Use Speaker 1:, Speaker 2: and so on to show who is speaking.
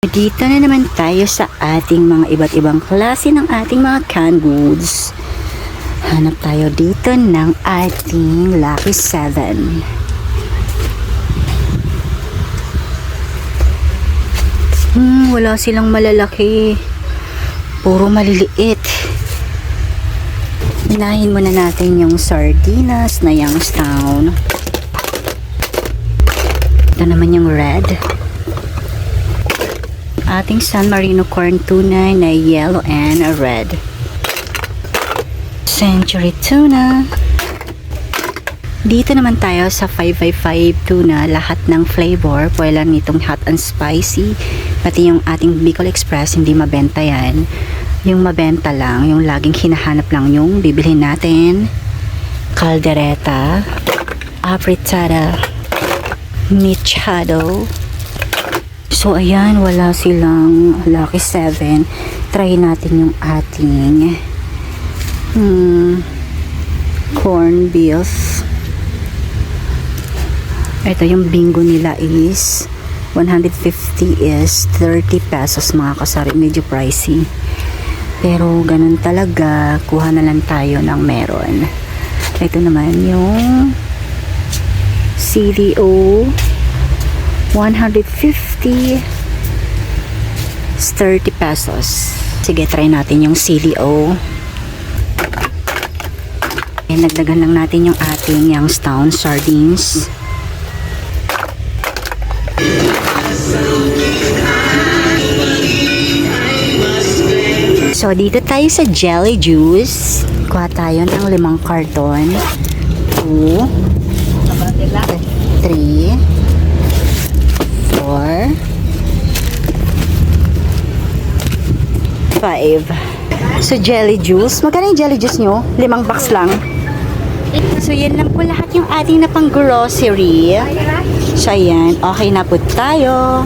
Speaker 1: Dito na naman tayo sa ating mga iba't ibang klase ng ating mga canned goods. Hanap tayo dito ng ating Lucky 7. Wala silang malalaki. Puro maliliit. Hinahin muna natin yung sardinas na Youngstown. Ito naman yung red. Ating San Marino corn tuna na yellow and red. Century tuna. Dito naman tayo sa 555 tuna. Lahat ng flavor. Pwede lang nitong hot and spicy. Pati yung ating Bicol Express, hindi mabenta yan. Yung mabenta lang, yung laging hinahanap lang yung bibilhin natin. Caldereta. Afritada. Machado. So, ayan, wala silang Lucky 7. Try natin yung ating corn beef. Ito, yung bingo nila is 150 is 30 pesos mga kasari. Medyo pricey. Pero, ganun talaga. Kuha na lang tayo ng meron. Ito naman yung CDO 150 is 30 pesos. Sige, try natin yung CDO. Nagdagan lang natin yung ating Youngstown sardines. So, dito tayo sa jelly juice. Kuha tayo ng 5 karton. 2 3 4 5. So, jelly juice. Magkano yung jelly juice nyo? 5 box lang. So, yan lang po lahat yung ating na pang grocery. So, ayan. Okay na po tayo.